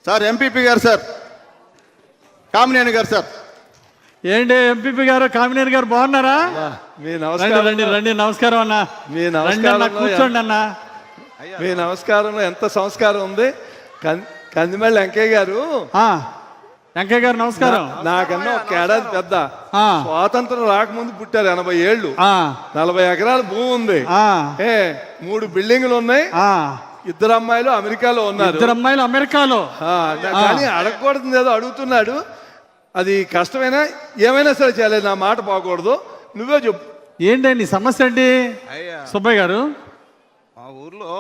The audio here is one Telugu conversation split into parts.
సార్ ఎంపీపీ గారు సార్, కామినేని గారు సార్. ఏంటి ఎంపీపీ గారు, కామినేని గారు బాగున్నారా? మీ నమస్కారం. రండి రండి, నమస్కారం అన్న. మీ నమస్కారం. కూర్చోండి అన్న. మీ నమస్కారంలో ఎంత సంస్కారం ఉంది. కందిమల్లి వెంకయ్య గారు. వెంకయ్య గారు నమస్కారం. నాకన్నా ఒక ఏడాది పెద్ద. స్వాతంత్రం రాకముందు పుట్టారు. 80 ఏళ్ళు. 40 ఎకరాల భూమి ఉంది. 3 బిల్డింగులు ఉన్నాయి. 2 అమ్మాయిలు అమెరికాలో ఉన్నారు. 2 అమ్మాయిలు అమెరికాలో. కానీ అడగకూడదు ఏదో అడుగుతున్నాడు. అది కష్టమైనా ఏమైనా సరే చేయలేదు. నా మాట పోకూడదు. నువ్వే చెప్పు. ఏంటి నీ సమస్య ఏంటి సుబ్బయ్య గారు? మా ఊర్లో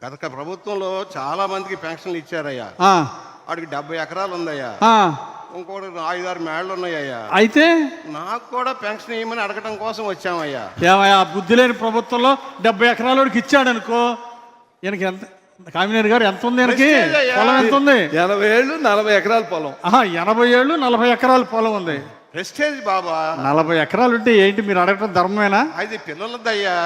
గత ప్రభుత్వంలో చాలా మందికి పెన్షన్లు ఇచ్చారయ్యా. వాడికి 70 ఎకరాలు ఉందయ్యా. ఇంకోటి 5-6 మేళ్ళు ఉన్నాయ్యా. అయితే నాకు కూడా పెన్షన్ ఇవ్వమని అడగటం కోసం వచ్చామయ్యా. ఏమయ్యా, బుద్ధి లేని ప్రభుత్వంలో 70 ఎకరాల వాడికి ఇచ్చాడు అనుకో. ఈయనకి ఎంత, కామినేని గారు ఎంత ఉంది? ఈయనకి పొలం ఎంత ఉంది? 80 ఏళ్ళు 40 ఎకరాల పొలం. 80 ఏళ్ళు 40 ఎకరాల పొలం ఉంది. ప్రెస్టేజ్ బాబా. 40 ఎకరాలు ఉంటే ఏంటి మీరు అడగటం ధర్మమేనా? అది పిల్లలదయ్యా.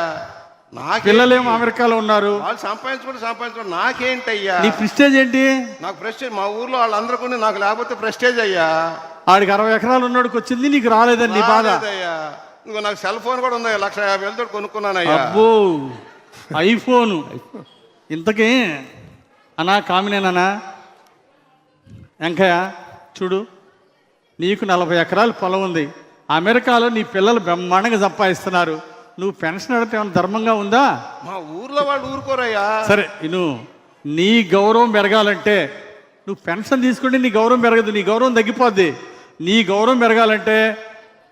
పిల్లలేమో అమెరికాలో ఉన్నారు. వాళ్ళు సంపాదించుకోండి నాకేంటయ్యా? నీ ప్రెస్టేజ్ ఏంటి? నాకు ప్రెస్టేజ్ మా ఊర్లో వాళ్ళందరికీ నాకు లేకపోతే ప్రెస్టేజ్ అయ్యా. ఆడికి 60 ఎకరాలు ఉన్నోడికి వచ్చింది, నీకు రాలేదని నీ బాధ. ఇంకో నాకు సెల్ ఫోన్ కూడా ఉందయ్యా. 1,50,000 కొనుక్కున్నానయ్యా. అబ్బో, ఐఫోను. ఇంతకీ అన్నా కామినేనా వెంకయ్య చూడు, నీకు 40 ఎకరాల పొలం ఉంది. అమెరికాలో నీ పిల్లలు బ్రహ్మాండంగా సంపాదిస్తున్నారు. నువ్వు పెన్షన్ అడిగితే ఏమైనా ధర్మంగా ఉందా? మా ఊర్లో వాళ్ళు ఊరుకోరయ్యా. సరే నీ గౌరవం పెరగాలంటే నువ్వు పెన్షన్ తీసుకుంటే నీ గౌరవం పెరగదు, నీ గౌరవం తగ్గిపోద్ది. నీ గౌరవం పెరగాలంటే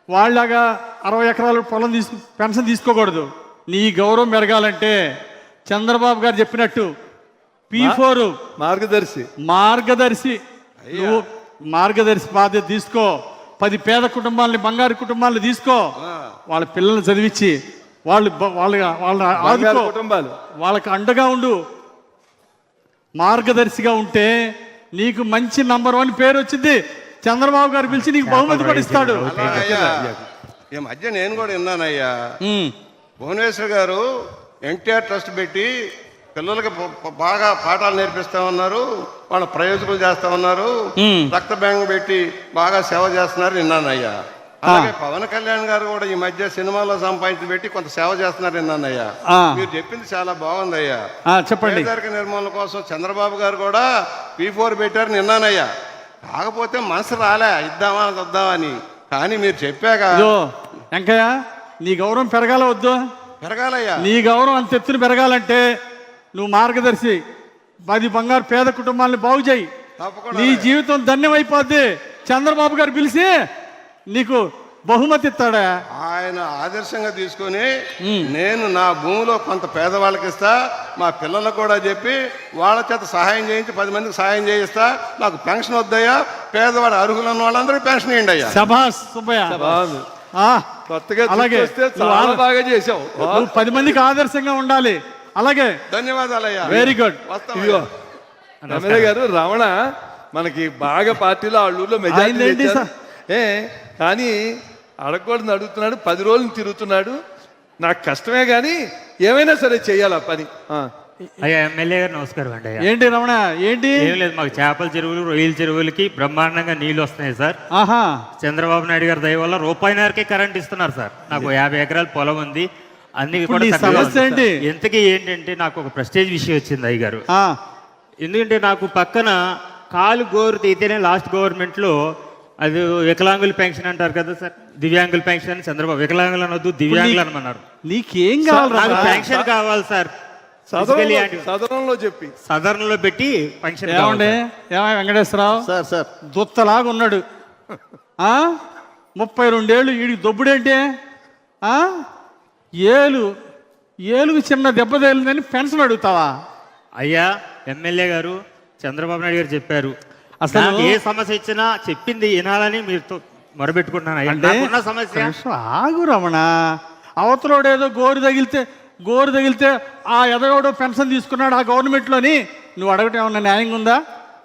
వాళ్ళలాగా 60 ఎకరాల పొలం పెన్షన్ తీసుకోకూడదు. నీ గౌరవం పెరగాలంటే చంద్రబాబు గారు చెప్పినట్టు P4 మార్గదర్శి నువ్వు మార్గదర్శి బాధ్యత తీసుకో. 10 పేద కుటుంబాలని, బంగారు కుటుంబాలను తీసుకో. వాళ్ళ పిల్లల్ని చదివించి వాళ్ళని ఆదుకో, వాళ్ళకి అండగా ఉండు. మార్గదర్శిగా ఉంటే నీకు మంచి నంబర్ 1 పేరు వచ్చింది. చంద్రబాబు గారు పిలిచి నీకు బహుమతి కూడా ఇస్తాడు. ఈ మధ్య నేను కూడా విన్నానయ్యా. భువనేశ్వర్ గారు ఎన్టీఆర్ ట్రస్ట్ పెట్టి పిల్లలకి బాగా పాఠాలు నేర్పిస్తా ఉన్నారు, వాళ్ళ ప్రయోజకులు చేస్తా ఉన్నారు. రక్త బ్యాంక్ పెట్టి బాగా సేవ చేస్తున్నారు విన్నానయ్యా. అలాగే పవన్ కళ్యాణ్ గారు కూడా ఈ మధ్య సినిమాలో సంపాదించి పెట్టి కొంత సేవ చేస్తున్నారు విన్నానయ్యా. మీరు చెప్పింది చాలా బాగుందయ్యా. చెప్పండి. పేదరిక నిర్మూలన కోసం చంద్రబాబు గారు కూడా P4 పెట్టారు విన్నానయ్యా. కాకపోతే మనసు రాలే ఇద్దామా వద్దామని. కానీ మీరు చెప్పాక వెంకయ్య, నీ గౌరవం పెరగాల వద్దు? పెరగాలయ్యా. నీ గౌరవం అంత ఎత్తున పెరగాలంటే నువ్వు మార్గదర్శి 10 బంగారు పేద కుటుంబాలను బాగు చేయి. నీ జీవితం ధన్యమైపోద్ది. చంద్రబాబు గారు పిలిచి నీకు బహుమతి ఇస్తాడా? ఆయన ఆదర్శంగా తీసుకొని నేను నా భూమిలో కొంత పేదవాళ్ళకి ఇస్తా, మా పిల్లలకు కూడా చెప్పి వాళ్ళ చేత సహాయం చేయించి 10 మందికి సహాయం చేయిస్తా. నాకు పెన్షన్ వద్దయ్యా, పేదవాడు అర్హులు ఉన్న వాళ్ళందరికీ పెన్షన్ ఇవ్వండి అయ్యా. శభాష్ సుబ్బయ్య. అలాగే బాగా చేసావు. నువ్వు 10 మందికి ఆదర్శంగా ఉండాలి. అలాగే ధన్యవాదాలయ్యా. Very good. ఎమ్మెల్యే గారు రమణ మనకి బాగా పార్టీలో వాళ్ళ ఊళ్ళో మెజారిటీ కానీ అడగకూడదు అడుగుతున్నాడు. 10 రోజులు తిరుగుతున్నాడు. నాకు కష్టమే కానీ ఏమైనా సరే చెయ్యాలి ఆ పని. అయ్యా ఎమ్మెల్యే గారు నమస్కారం అండి. ఏంటి రమణ, ఏంటి? ఏం లేదు, మాకు చేపల చెరువులు, రొయ్యల చెరువులకి బ్రహ్మాండంగా నీళ్లు వస్తున్నాయి సార్. చంద్రబాబు నాయుడు గారి దయ వల్ల ₹1 కరెంట్ ఇస్తున్నారు సార్. నాకు 50 ఎకరాల పొలం ఉంది. అన్ని కూడా ఎంతకీ ఏంటంటే నాకు ఒక ప్రెస్టేజ్ విషయం వచ్చింది అయ్య గారు. ఎందుకంటే నాకు పక్కన కాలు గోరు తీతేనే లాస్ట్ గవర్నమెంట్లో అది వికలాంగుల పెన్షన్ అంటారు కదా సార్, దివ్యాంగుల పెన్షన్ అని చంద్రబాబు వికలాంగులు అనొద్దు దివ్యాంగులు అనమన్నారు. నీకేం కావాలి? నాకు పెన్షన్ కావాలి సార్. సదరంలో పెట్టి పెన్షన్. ఏమండి వెంకటేశ్వరరావు సార్ దుత్తలాగా ఉన్నాడు. 32 ఏళ్ళు వీడికి దొబ్బుడేంటే? ఏలుగు చిన్న దెబ్బ తగిలిందని పెన్షన్ అడుగుతావా? అయ్యా ఎమ్మెల్యే గారు, చంద్రబాబు నాయుడు గారు చెప్పారు అసలు ఏ సమస్య ఇచ్చినా చెప్పింది వినాలని మీరుతో మొరబెట్టుకుంటున్నాను. అంటే సమస్య ఆగు రమణ. అవతలోడు ఏదో గోరు తగిలితే ఆ ఎదగోడు పెన్షన్ తీసుకున్నాడు ఆ గవర్నమెంట్లోని, నువ్వు అడగటం ఏమన్నా న్యాయంగా ఉందా?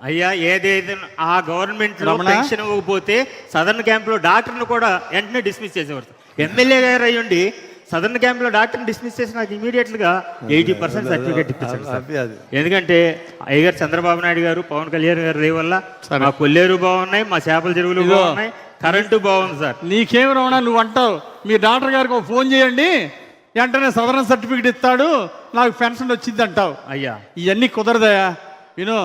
అయ్యా ఏదైతే ఆ గవర్నమెంట్ లో పెన్షన్ ఇవ్వకపోతే సదరన్ క్యాంప్ లో డాక్టర్ను కూడా వెంటనే డిస్మిస్ చేసేవారు. ఎమ్మెల్యే గారు అయ్యుండి సదరన్ క్యాంప్లో డాక్టర్ని డిస్మిస్ చేసి నాకు ఇమీడియట్గా 80% సర్టిఫికేట్ ఇప్పించాను సార్. ఎందుకంటే అయ్యగారు చంద్రబాబు నాయుడు గారు, పవన్ కళ్యాణ్ గారు రే వల్ల మా కొల్లేరు బాగున్నాయి, మా చేపల చెరువులు బాగున్నాయి, కరెంటు బాగుంది సార్. నీకేం రమణ, నువ్వు అంటావు మీ డాక్టర్ గారికి ఒక ఫోన్ చేయండి, వెంటనే సదరన్ సర్టిఫికేట్ ఇస్తాడు, నాకు పెన్షన్ వచ్చింది అంటావు. అయ్యా ఇవన్నీ కుదరదయా. విను,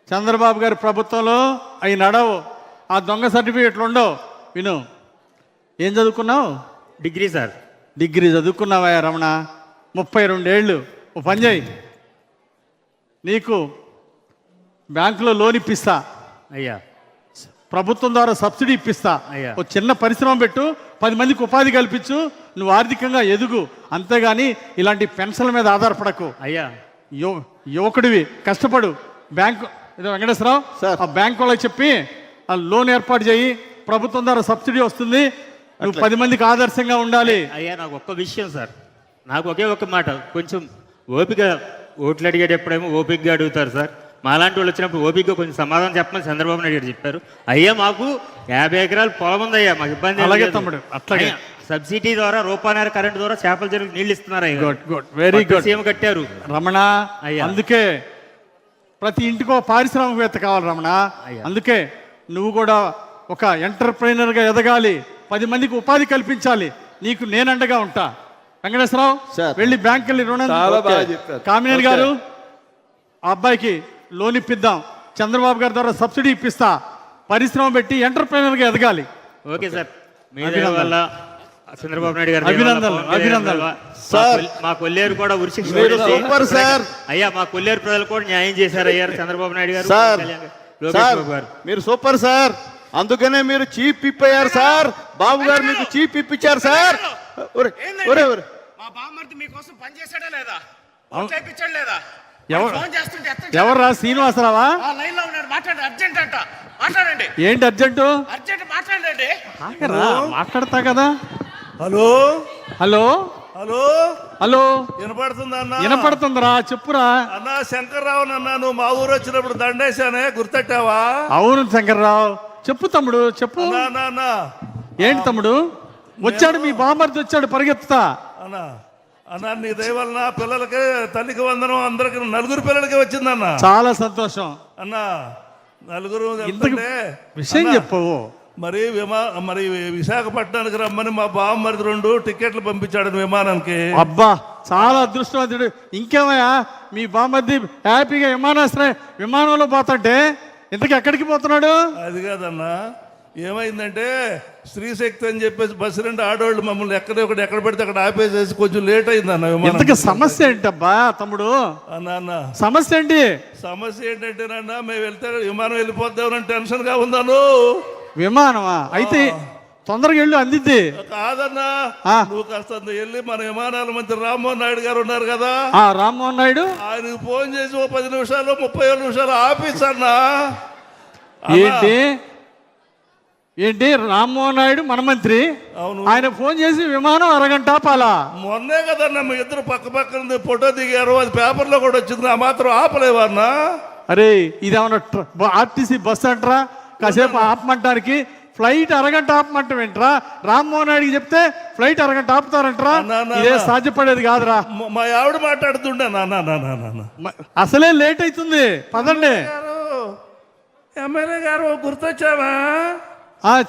చంద్రబాబు గారి ప్రభుత్వంలో అవి నడవు, ఆ దొంగ సర్టిఫికేట్లు ఉండవు. విను, ఏం చదువుకున్నావు? Degree sir. డిగ్రీ చదువుకున్నావా రమణ? 32 ఏళ్ళు. ఓ పని చేయి, నీకు బ్యాంకులో లోన్ ఇప్పిస్తా, అయ్యా ప్రభుత్వం ద్వారా సబ్సిడీ ఇప్పిస్తా, అయ్యా. ఓ చిన్న పరిశ్రమ పెట్టు, 10 మందికి ఉపాధి కల్పించు, నువ్వు ఆర్థికంగా ఎదుగు. అంతేగాని ఇలాంటి పెన్షన్ల మీద ఆధారపడకు. అయ్యా యువకుడివి, కష్టపడు. బ్యాంకు ఏదో వెంకటేశ్వరరావు ఆ బ్యాంక్ వాళ్ళకి చెప్పి ఆ లోన్ ఏర్పాటు చేయి, ప్రభుత్వం ద్వారా సబ్సిడీ వస్తుంది, నువ్వు 10 మందికి ఆదర్శంగా ఉండాలి. అయ్యా నాకు ఒక్క విషయం సార్, నాకు ఒకే ఒక్క మాట, కొంచెం ఓపిక, ఓట్లు అడిగేటప్పుడేమో ఓపికగా అడుగుతారు సార్, మాలాంటి వాళ్ళు వచ్చినప్పుడు ఓపికగా కొంచెం సమాధానం చెప్పమని చంద్రబాబు నాయుడు గారు చెప్పారు. అయ్యా మాకు 50 ఎకరాలు పొలం ఉందయ్యా, మాకు ఇబ్బంది ఏం అలాగే లేదు. తమ్ముడు, అట్లాగే. అయ్యా, సబ్సిడీ ద్వారా రూపాయన్నర కరెంట్ ద్వారా చేపల చెరువుకి నీళ్ళు ఇస్తున్నారు. అయ్యా good good, very good. CM కట్టారు రమణ. అయ్యా. అందుకే ప్రతి ఇంటికో పారిశ్రామికవేత్త కావాలి రమణ. అయ్యా. అందుకే నువ్వు కూడా ఒక ఎంటర్ప్రైనర్గా ఎదగాలి, 10 మందికి ఉపాధి కల్పించాలి. నీకు నేనండగా ఉంటా. వెంకటేశ్వరరావు వెళ్ళి బ్యాంక్ వెళ్ళి రుణం. చాలా బాగా చెప్పారు. కామినేని గారు, ఆ అబ్బాయికి లోన్ ఇప్పిద్దాం, చంద్రబాబు గారి ద్వారా సబ్సిడీ ఇప్పిస్తా, పరిశ్రమ పెట్టి ఎంటర్ప్రైనర్గా ఎదగాలి. ఓకే సార్, మీ దయ వల్ల చంద్రబాబు నాయుడు గారు అభినందనలు, అభినందనలు. మా కొల్లేరు కూడా ఉరిశిక్ష సూపర్ సార్. అయ్యా మా కొల్లేరు ప్రజలు కూడా న్యాయం చేశారు అయ్యారు చంద్రబాబు నాయుడు గారు, సార్, కళ్యాణ్ గారు, లోకేష్ సార్ బాబు గారు. మీరు సూపర్ సార్. అందుకనే మీరు చీఫ్ పిప్ అయ్యారు సార్. బాబు గారు మీకు చీఫ్ పిప్ ఇచ్చారు సార్. ఒరే ఒరే ఒరే, మా బామ్మర్ది మీకోసం పని చేశాడా లేదా? చేయించాడు లేదా? ఎవరు ఫోన్ చేస్తుంటే ఎత్తండి. ఎవర్రా? శ్రీనివాసరావా? ఆ లైన్ లో ఉన్నాడు, మాట్లాడండి, అర్జెంట్ అంట, మాట్లాడండి, ఏంటి అర్జెంటు? అర్జెంట్ మాట్లాడండి. ఆగరా, మాట్లాడతా కదా. హలో హలో హలో హలో, వినపడుతుందా అన్న? వినపడుతుందిరా, చెప్పురా. అన్న శంకర్రావు అన్న, నువ్వు మా ఊరు వచ్చినప్పుడు దండేశానే, గుర్తెట్టావా? అవును శంకర్రావు, చెప్పు తమ్ముడు, చెప్పు. అన్నా, అన్నా, అన్నా. ఏంటి తమ్ముడు? వచ్చాడు మీ బామ్మర్ది, వచ్చాడు పరిగెత్తుతా. అన్నా అన్నా, నీ దయ వలన పిల్లలకి తల్లికి వందనం, అందరికి 4 పిల్లలకి వచ్చిందన్న. చాలా సంతోషం. అన్నా 4 ఇంతకు ఎంతంటే, విషయం అన్నా, చెప్పవు. మరి విశాఖపట్నానికి రమ్మని మా బామ్మరిది 2 టికెట్లు పంపించాడు విమానానికి. అబ్బా, చాలా అదృష్టవంతుడు. ఇంకేమయ్యా, మీ బామ్మర్ది హ్యాపీగా విమానంలో పోతుంటే ఇంతకు ఎక్కడికి పోతున్నాడు? అది కాదన్నా, ఏమైందంటే స్త్రీశక్తి అని చెప్పేసి బస్సు 2 ఆడవాళ్ళు మమ్మల్ని ఎక్కడ పెడితే అక్కడ ఆపేసేసి కొంచెం లేట్ అయిందన్న విమానం. ఇంతకు సమస్య ఏంటబ్బా తమ్ముడు? అన్న సమస్య ఏంటి? సమస్య ఏంటంటేనన్నా, మేము వెళ్తే విమానం వెళ్ళిపోద్దామని టెన్షన్ గా ఉందాను. విమానమా? అయితే తొందరగా వెళ్ళు, అందిద్ది. కాదన్నా, నువ్వు కాస్త వెళ్ళి మన విమానాల మంత్రి రామ్మోహన్ నాయుడు గారు ఉన్నారు కదా, రామ్మోహన్ నాయుడు, ఆయనకు ఫోన్ చేసి 10 నిమిషాలు 37 నిమిషాలు ఆఫీస్ అన్నా. ఏంటి ఏంటి రామ్మోహన్ నాయుడు మన మంత్రి, అవును, ఆయన ఫోన్ చేసి విమానం అరగంట ఆపాలా? మొన్నే కదన్నా మీ ఇద్దరు పక్క పక్కన ఫోటో దిగారు, అది పేపర్లో కూడా వచ్చింది, ఆ మాత్రం ఆపలేవన్నా. అరే ఇదేమన్నా ఆర్టీసీ బస్ అంటారా? కాసేపు ఆపమంటానికి ఫ్లైట్ అరగంట ఆపమంటాం ఏంట్రా? రామ్మోహన్ నాయుడికి చెప్తే ఫ్లైట్ అరగంట ఆపుతారంటరా? ఇదే సాధ్యపడేది కాదురా. మా ఆవిడ మాట్లాడుతుండే నాన్న, అసలే లేట్ అవుతుంది, పదండి. ఎమ్మెల్యే గారు గుర్తొచ్చావా?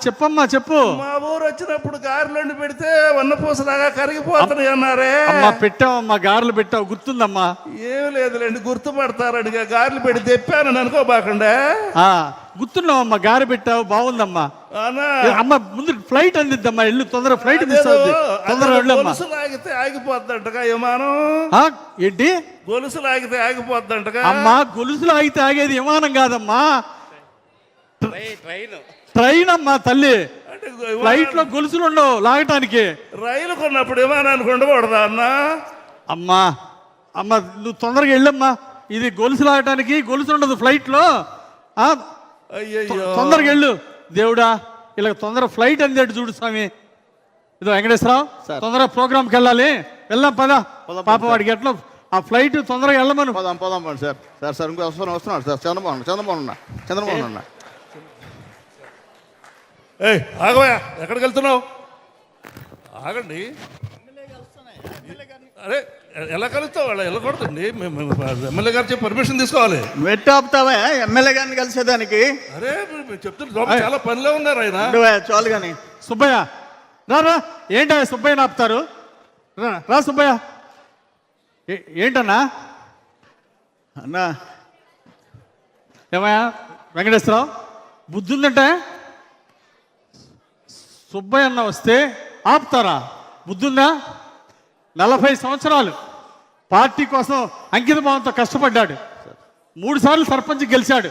చెప్పమ్మా, చెప్పు. మా ఊరు వచ్చినప్పుడు గారెలు పెడితే వన్నపూసలాగా కరిగిపోతున్నాయి అన్నారే. అమ్మా పెట్టావమ్మా, గారెలు పెట్టావు, గుర్తుందమ్మా. ఏం లేదులేండి, గుర్తుపడతారని గారెలు పెట్టి తెప్పానని అనుకోబాకండే. గుర్తున్నావమ్మా, గారె పెట్టావు, బాగుందమ్మా. అమ్మ ముందు ఫ్లైట్ అందిద్దమ్మా, ఇల్లు తొందరగా ఫ్లైట్ మిస్ అవుతుంది, తొందరగా వెళ్ళమ్మా. గొలుసులు ఆగితే ఆగిపోద్దంటగా విమానం. ఏంటి? గొలుసులు ఆగితే ఆగిపోద్దంటగా. అమ్మా గొలుసులు ఆగితే ఆగేది విమానం కాదమ్మా, ట్రైన్ అమ్మా తల్లి. ఫ్లైట్ లో గొలుసులు ఉండవు లాగటానికి. రైలు కొన్నప్పుడు విమానానికి ఉండకూడదా అన్న? అమ్మా నువ్వు తొందరగా వెళ్ళమ్మా, ఇది గొలుసు లాగటానికి గొలుసు ఉండదు ఫ్లైట్ లో. అయ్యయ్యో, తొందరగా వెళ్ళు దేవుడా, ఇలా తొందరగా ఫ్లైట్ అందేట్టు చూడు స్వామి. ఇదో వెంకటేశ్వరరావు, తొందరగా ప్రోగ్రామ్కి వెళ్ళాలి, వెళ్దాం పద. పాప వాడికి ఎట్లా ఆ ఫ్లైట్ తొందరగా వెళ్ళమను. పోదాం సార్. సార్ ఇంకో వస్తున్నాడు సార్. చంద్రమోహన్ అన్న. ఆగవయా, ఎక్కడికి వెళ్తున్నావు? ఆగండి. అరే ఎలా కలుస్తావు వాళ్ళు ఎలా కొడుతుంది ఎమ్మెల్యే గారు చెప్పి పర్మిషన్ తీసుకోవాలి. వెట్టాపుతావా ఎమ్మెల్యే గారిని కలిసేదానికి? అరే చెప్తున్నా చాలా పనిలో ఉన్నారు ఆయన. చాలు కానీ సుబ్బయ్య రా రా. ఏంటా సుబ్బయ్యని ఆపుతారు? రా రా సుబ్బయ్య. ఏంటన్నా? అన్నా ఏమయ్యా వెంకటేశ్వరరావు, బుద్ధి ఉందంటే సుబ్బయ్య అన్న వస్తే ఆపుతారా? బుద్ధుందా? 40 సంవత్సరాలు పార్టీ కోసం అంకిత భావంతో కష్టపడ్డాడు. 3 సార్లు సర్పంచ్ గెలిచాడు.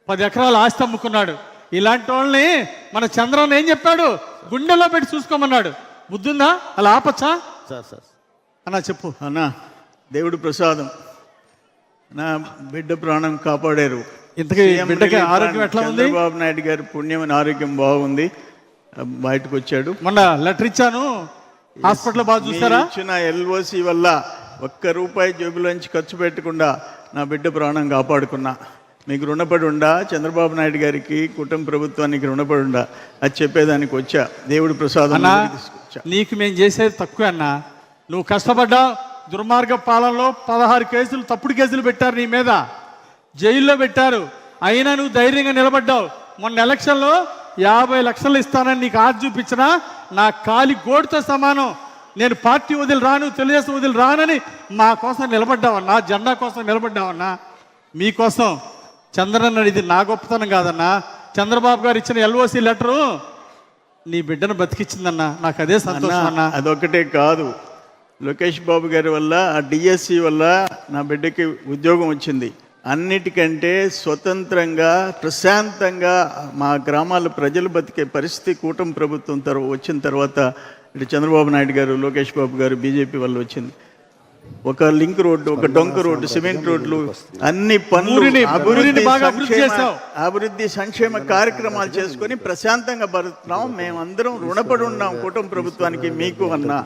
10 ఎకరాల ఆస్తి అమ్ముకున్నాడు. ఇలాంటి వాళ్ళని మన చంద్రన్న ఏం చెప్పాడు? గుండెలో పెట్టి చూసుకోమన్నాడు. బుద్ధుందా? అలా ఆపచ్చా? సార్ అన్నా చెప్పు. అన్నా దేవుడు ప్రసాదం, నా బిడ్డ ప్రాణం కాపాడారు. ఇంతకీ బిడ్డకి ఆరోగ్యం ఎట్లా ఉంది? చంద్రబాబు నాయుడు గారి పుణ్యమైన ఆరోగ్యం బాగుంది, బయటకు వచ్చాడు. మొన్న లెటర్ ఇచ్చాను, హాస్పిటల్ బాగా చూసారా? ఇచ్చిన ఎల్ఓసి వల్ల ₹1 జేబులోంచి ఖర్చు పెట్టకుండా నా బిడ్డ ప్రాణం కాపాడుకున్నా. మీకు రుణపడి ఉండా, చంద్రబాబు నాయుడు గారికి, కుటుంబ ప్రభుత్వానికి రుణపడి ఉండా, అది చెప్పేదానికి వచ్చా. దేవుడి ప్రసాదం అన్నా, తీసుకొచ్చా. నీకు మేము చేసేది తక్కువే అన్నా. నువ్వు కష్టపడ్డా. దుర్మార్గ పాలనలో 16 కేసులు, తప్పుడు కేసులు పెట్టారు నీ మీద, జైల్లో పెట్టారు. అయినా నువ్వు ధైర్యంగా నిలబడ్డావు. మొన్న ఎలక్షన్లో 50 లక్షలు ఇస్తానని నీకు ఆశ చూపించినా నా కాలి గోడుతో సమానం. నేను పార్టీ వదిలి రాను, తెలుగుదేశం వదిలి రానని మా కోసం నిలబడ్డావన్నా, జెండా కోసం నిలబడ్డావన్నా. మీకోసం చంద్రన్న, ఇది నా గొప్పతనం కాదన్నా. చంద్రబాబు గారు ఇచ్చిన ఎల్ఓసి లెటరు నీ బిడ్డను బతికించిందన్నా. నాకు అదే సంతోషం అన్నా. అదొక్కటే కాదు, లోకేష్ బాబు గారి వల్ల, ఆ డిఎస్సి వల్ల నా బిడ్డకి ఉద్యోగం వచ్చింది. అన్నిటికంటే స్వతంత్రంగా ప్రశాంతంగా మా గ్రామాల ప్రజలు బతికే పరిస్థితి కూటమి ప్రభుత్వం వచ్చిన తర్వాత ఇటు చంద్రబాబు నాయుడు గారు, లోకేష్ బాబు గారు, బీజేపీ వల్ల వచ్చింది. ఒక లింక్ రోడ్డు, ఒక డొంక రోడ్డు, సిమెంట్ రోడ్లు, అన్ని పనులు, అభివృద్ధి సంక్షేమ కార్యక్రమాలు చేసుకొని ప్రశాంతంగా బతుకుతున్నాం. మేమందరం రుణపడి ఉన్నాం కుటుంబ ప్రభుత్వానికి, మీకు అన్నా.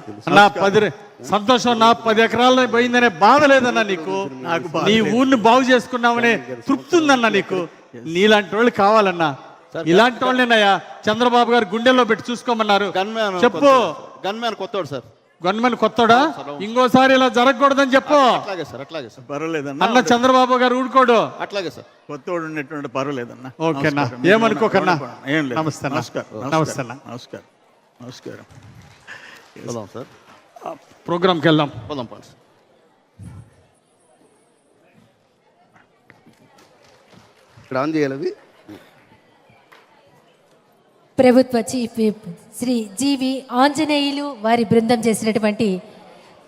సంతోషం. నా 10 ఎకరాల్లో పోయిందనే బాధ లేదన్నా నీకు. నాకు నీ ఊరిని బాగు చేసుకున్నామనే తృప్తి ఉందన్నా నీకు. నీలాంటి వాళ్ళు కావాలన్నా. ఇలాంటి వాళ్ళేనయ్యా చంద్రబాబు గారు గుండెల్లో పెట్టి చూసుకోమన్నారు. చెప్పు. గన్మ్యాన్ కొత్తవాడు సార్. గవర్నమెంట్ కొత్తడా? ఇంకోసారి ఇలా జరగకూడదని చెప్పు. అట్లాగే సార్ పర్వాలేదన్నా. అన్న చంద్రబాబు గారు ఊరుకోడు. అట్లాగే సార్, కొత్తవాడు ఉన్నటువంటి పర్వాలేదన్నా. ఓకేనా, ఏమనుకోకన్నా. ఏం లేదు. నమస్తే. నమస్కారం. సార్ ప్రోగ్రామ్కి వెళ్దాం. ఇక్కడ ఆన్ చేయాలి. ప్రభుత్వ చీఫ్ విప్ శ్రీ జీవి ఆంజనేయులు వారి బృందం చేసినటువంటి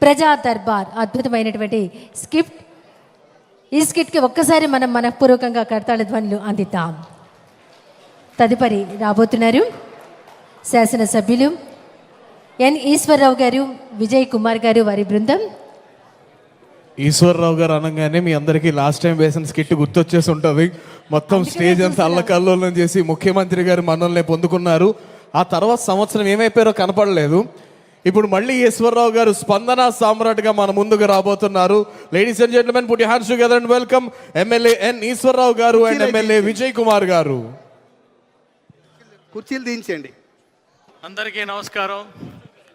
ప్రజా దర్బార్ అద్భుతమైనటువంటి స్కిట్. ఈ స్కిట్కి ఒక్కసారి మనం మనఃపూర్వకంగా కర్తాళ ధ్వనులు అందిద్దాం. తదుపరి రాబోతున్నారు శాసనసభ్యులు ఎన్ ఈశ్వరరావు గారు, విజయ్ కుమార్ గారు, వారి బృందం. ఈశ్వరరావు గారు అనగానే మీ అందరికీ లాస్ట్ టైం వేసిన స్కిట్ గుర్తొచ్చేసి ఉంటుంది. మొత్తం స్టేజ్ అంతా అల్లకల్లోలం చేసి ముఖ్యమంత్రి గారు మనల్ని పొందుకున్నారు. ఆ తర్వాత సంవత్సరం ఏమైపోయారో కనపడలేదు. ఇప్పుడు మళ్ళీ ఈశ్వరరావు గారు స్పందన సామ్రాట్గా మన ముందుకు రాబోతున్నారు. Ladies and gentlemen, put your hands together and welcome MLA N Eswararao గారు అండ్ ఎమ్మెల్యే విజయ్ కుమార్ గారు. కుర్చీలు దించండి. అందరికీ నమస్కారం.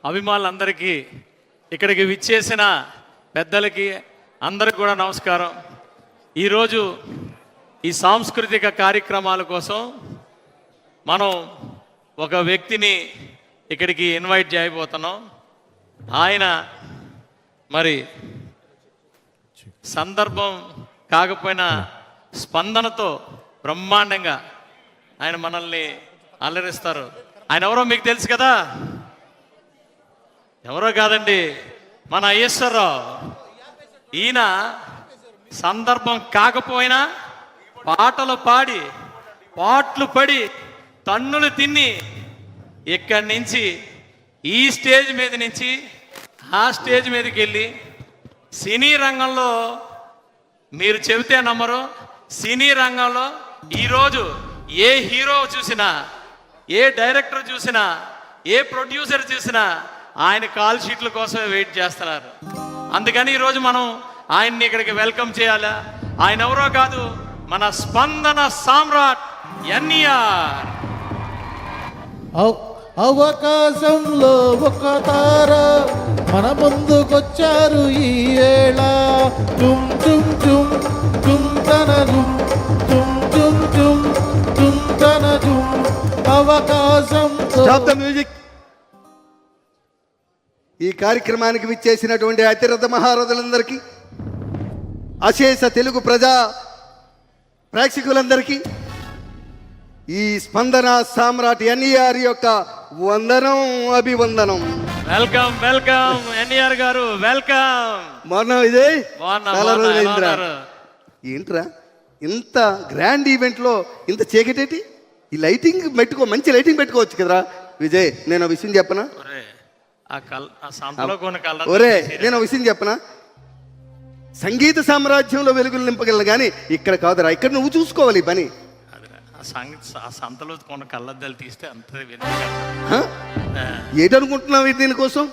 అభిమానులందరికీ, ఇక్కడికి విచ్చేసిన పెద్దలకి అందరికి కూడా నమస్కారం. ఈరోజు ఈ సాంస్కృతిక కార్యక్రమాల కోసం మనం ఒక వ్యక్తిని ఇక్కడికి ఇన్వైట్ చేయబోతున్నాం. ఆయన మరి సందర్భం కాకపోయినా స్పందనతో బ్రహ్మాండంగా ఆయన మనల్ని అల్లరిస్తారు. ఆయన ఎవరో మీకు తెలుసు కదా, ఎవరో కాదండి, మన ఈశ్వరరావు. ఈయన సందర్భం కాకపోయినా పాటలు పాడి, పాటలు పడి, తన్నులు తిని ఇక్కడి నుంచి ఈ స్టేజ్ మీద నుంచి ఆ స్టేజ్ మీదకి వెళ్ళి సినీ రంగంలో మీరు చెబితే నమ్మరు, సినీ రంగంలో ఈరోజు ఏ హీరో చూసినా, ఏ డైరెక్టర్ చూసినా, ఏ ప్రొడ్యూసర్ చూసినా ఆయన కాల్ షీట్ల కోసమే వెయిట్ చేస్తున్నారు. అందుకని ఈరోజు మనం ఆయన్ని ఇక్కడికి వెల్కమ్ చేయాలా. ఆయన ఎవరో కాదు, మన స్పందన సామ్రాట్ ఎన్ఈఆర్. అవకాశంలో ఒక తార మన ముందుకొచ్చారు ఈ వేళ టుమ్ టుమ్ టుమ్ టుమ్ తన టుమ్ టుమ్ టుమ్ టుమ్ టుమ్ తన టుమ్ అవకాశం మ్యూజిక్. ఈ కార్యక్రమానికి విచ్చేసినటువంటి అతిరథ మహారథులందరికీ, అశేష తెలుగు ప్రజా ప్రేక్షకులందరికీ ఈ స్పందన సామ్రాట్ ఎన్ఈఆర్ యొక్క వందనం, అభివందనం. వెల్కమ్ వెల్కమ్ ఎన్ఈఆర్ గారు, వెల్కమ్. మొన్న ఇదే బాగున్నా, చాలా బాగున్నా, రోజులైందిరా. ఎలా ఉన్నారు? ఏంట్రా ఇంత గ్రాండ్ ఈవెంట్లో ఇంత చీకటేటి? ఈ లైటింగ్ మంచి లైటింగ్ పెట్టుకోవచ్చు కదరా. విజయ్, నేను ఒక విషయం చెప్పనా? ఒరే, ఆ సంతలో కొన్న కళ్ళ ఒరే, నేను ఒక విషయం చెప్పనా? సంగీత సామ్రాజ్యంలో వెలుగులు నింపగలను కానీ ఇక్కడ కాదురా. ఇక్కడ నువ్వు చూసుకోవాలి ఈ పని. ఆ సంతలో కొన్న కళ్ళద్దాలు తీస్తే అంతే ఏటనుకుంటున్నావు దీనికోసం?